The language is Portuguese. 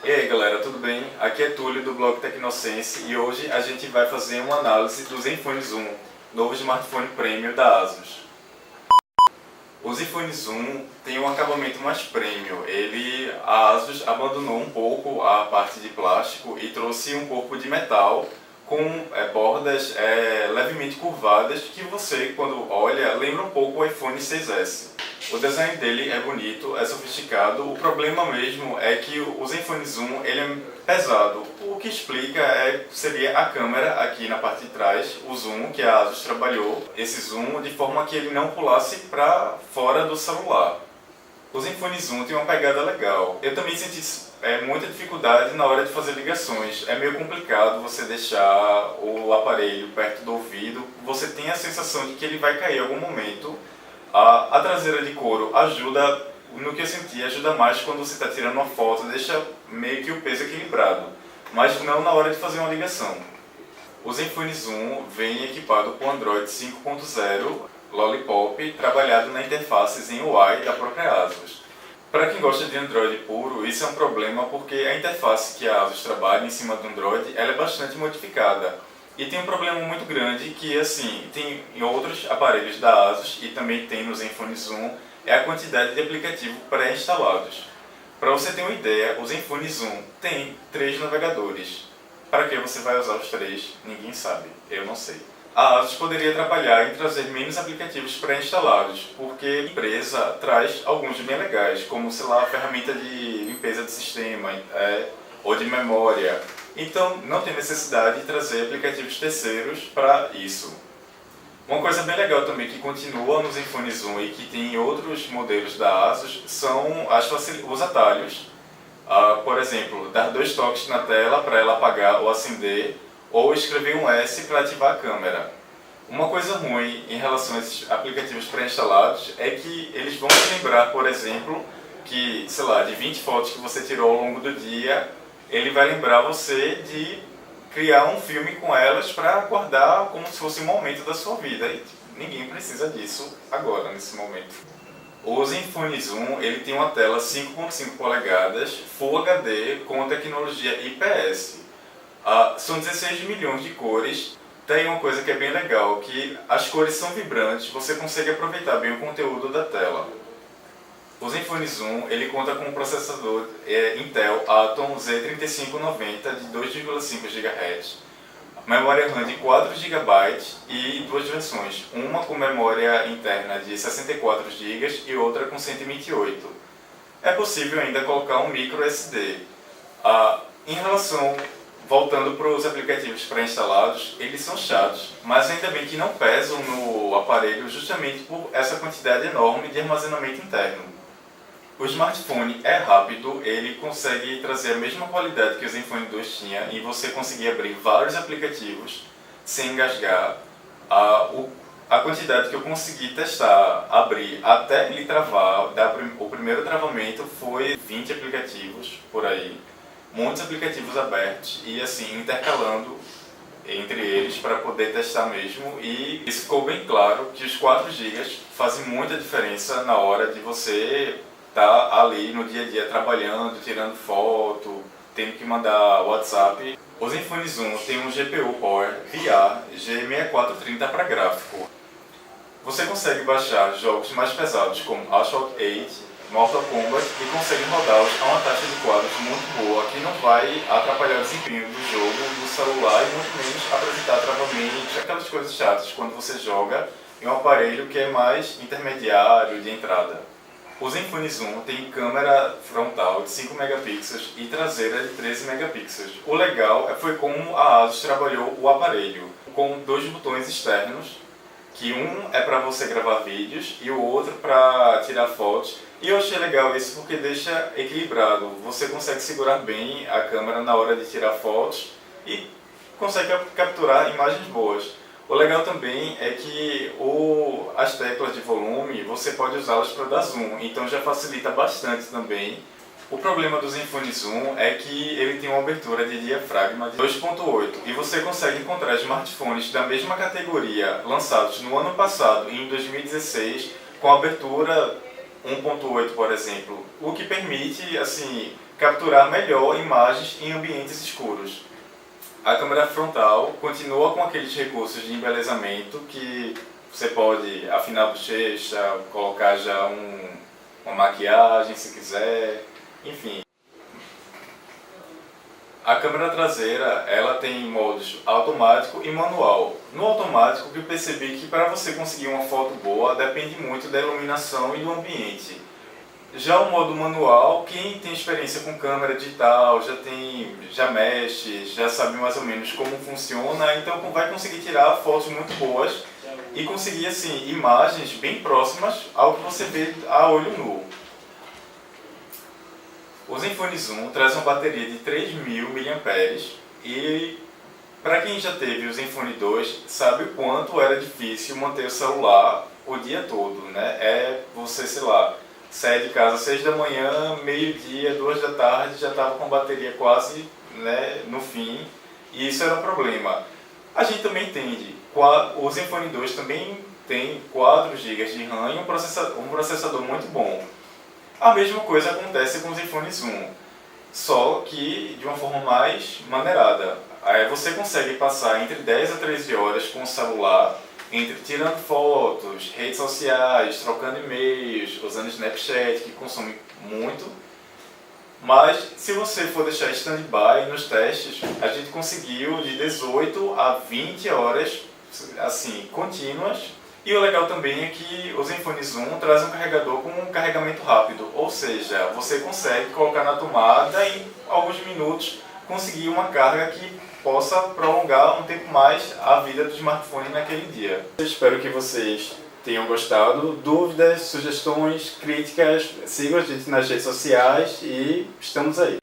E aí galera, tudo bem? Aqui é Túlio do blog Tecnosense e hoje a gente vai fazer uma análise do Zenfone Zoom, novo smartphone premium da ASUS. O Zenfone Zoom tem um acabamento mais premium. A ASUS abandonou um pouco a parte de plástico e trouxe um corpo de metal com bordas levemente curvadas que você, quando olha, lembra um pouco o iPhone 6S. O design dele é bonito, é sofisticado. O problema mesmo é que o Zenfone Zoom ele é pesado. O que explica seria a câmera aqui na parte de trás, o zoom que a ASUS trabalhou, esse zoom de forma que ele não pulasse para fora do celular. O Zenfone Zoom tem uma pegada legal. Eu também senti muita dificuldade na hora de fazer ligações. É meio complicado você deixar o aparelho perto do ouvido. Você tem a sensação de que ele vai cair em algum momento. A traseira de couro ajuda, no que eu senti, ajuda mais quando você está tirando uma foto, deixa meio que o peso equilibrado, mas não na hora de fazer uma ligação. O Zenfone Zoom vem equipado com Android 5.0 Lollipop, trabalhado na interface Zen UI da própria ASUS. Para quem gosta de Android puro, isso é um problema porque a interface que a ASUS trabalha em cima do Android ela é bastante modificada. E tem um problema muito grande que, assim, tem em outros aparelhos da ASUS e também tem no Zenfone Zoom, é a quantidade de aplicativos pré-instalados. Para você ter uma ideia, o Zenfone Zoom tem 3 navegadores. Para que você vai usar os 3? Ninguém sabe, eu não sei. A ASUS poderia trabalhar em trazer menos aplicativos pré-instalados, porque a empresa traz alguns bem legais, como, sei lá, a ferramenta de limpeza de sistema ou de memória. Então, não tem necessidade de trazer aplicativos terceiros para isso. Uma coisa bem legal também que continua no Zenfone Zoom e que tem em outros modelos da ASUS são os atalhos. Por exemplo, dar 2 toques na tela para ela apagar ou acender, ou escrever um S para ativar a câmera. Uma coisa ruim em relação a esses aplicativos pré-instalados é que eles vão te lembrar, por exemplo, que, sei lá, de 20 fotos que você tirou ao longo do dia, ele vai lembrar você de criar um filme com elas para guardar como se fosse um momento da sua vida. E ninguém precisa disso agora, nesse momento. O Zenfone Zoom ele tem uma tela 5.5 polegadas, Full HD com tecnologia IPS. São 16 milhões de cores. Tem uma coisa que é bem legal, que as cores são vibrantes, você consegue aproveitar bem o conteúdo da tela. O Zenfone Zoom ele conta com um processador Intel Atom Z3590 de 2,5 GHz, memória RAM de 4 GB e 2 versões, uma com memória interna de 64 GB e outra com 128. É possível ainda colocar um micro SD. Voltando para os aplicativos pré-instalados, eles são chatos, mas ainda bem que não pesam no aparelho justamente por essa quantidade enorme de armazenamento interno. O smartphone é rápido, ele consegue trazer a mesma qualidade que o Zenfone 2 tinha e você conseguir abrir vários aplicativos sem engasgar. A quantidade que eu consegui testar, abrir até ele travar, o primeiro travamento foi 20 aplicativos por aí, muitos aplicativos abertos e assim intercalando entre eles para poder testar mesmo, e isso ficou bem claro que os 4 GB fazem muita diferença na hora de você tá ali no dia a dia trabalhando, tirando foto, tendo que mandar WhatsApp. O Zenfone Zoom tem um GPU Power VR G6430 para gráfico. Você consegue baixar jogos mais pesados como Asphalt 8, Mortal Kombat e consegue rodá-los a uma taxa de quadros muito boa que não vai atrapalhar o desempenho do jogo, do celular e muito menos apresentar travamentos, aquelas coisas chatas quando você joga em um aparelho que é mais intermediário de entrada. O Zenfone Zoom tem câmera frontal de 5 megapixels e traseira de 13 megapixels. O legal foi como a ASUS trabalhou o aparelho, com 2 botões externos, que um é para você gravar vídeos e o outro para tirar fotos. E eu achei legal isso porque deixa equilibrado, você consegue segurar bem a câmera na hora de tirar fotos e consegue capturar imagens boas. O legal também é que as teclas de volume você pode usá-las para dar zoom, então já facilita bastante também. O problema do Zenfone Zoom é que ele tem uma abertura de diafragma de 2.8 e você consegue encontrar smartphones da mesma categoria lançados no ano passado, em 2016, com abertura 1.8, por exemplo, o que permite assim capturar melhor imagens em ambientes escuros. A câmera frontal continua com aqueles recursos de embelezamento que você pode afinar a bochecha, colocar já uma maquiagem se quiser, enfim. A câmera traseira ela tem modos automático e manual. No automático eu percebi que para você conseguir uma foto boa depende muito da iluminação e do ambiente. Já o modo manual, quem tem experiência com câmera digital, já mexe, já sabe mais ou menos como funciona, então vai conseguir tirar fotos muito boas e conseguir assim, imagens bem próximas ao que você vê a olho nu. O Zenfone Zoom traz uma bateria de 3.000 mAh e para quem já teve o Zenfone 2 sabe o quanto era difícil manter o celular o dia todo, né? Você, sei lá, sair de casa às 6 da manhã, meio-dia, 2 da tarde, já estava com a bateria quase, né, no fim, e isso era um problema. A gente também entende, o Zenfone 2 também tem 4 GB de RAM e um processador muito bom. A mesma coisa acontece com o Zenfone Zoom, só que de uma forma mais maneirada. Aí você consegue passar entre 10 a 13 horas com o celular, tirando fotos, redes sociais, trocando e-mails, usando Snapchat, que consome muito. Mas se você for deixar stand-by nos testes, a gente conseguiu de 18 a 20 horas assim, contínuas. E o legal também é que o Zenfone Zoom traz um carregador com um carregamento rápido, ou seja, você consegue colocar na tomada e em alguns minutos conseguir uma carga que possa prolongar um tempo mais a vida do smartphone naquele dia. Eu espero que vocês tenham gostado. Dúvidas, sugestões, críticas, sigam a gente nas redes sociais e estamos aí.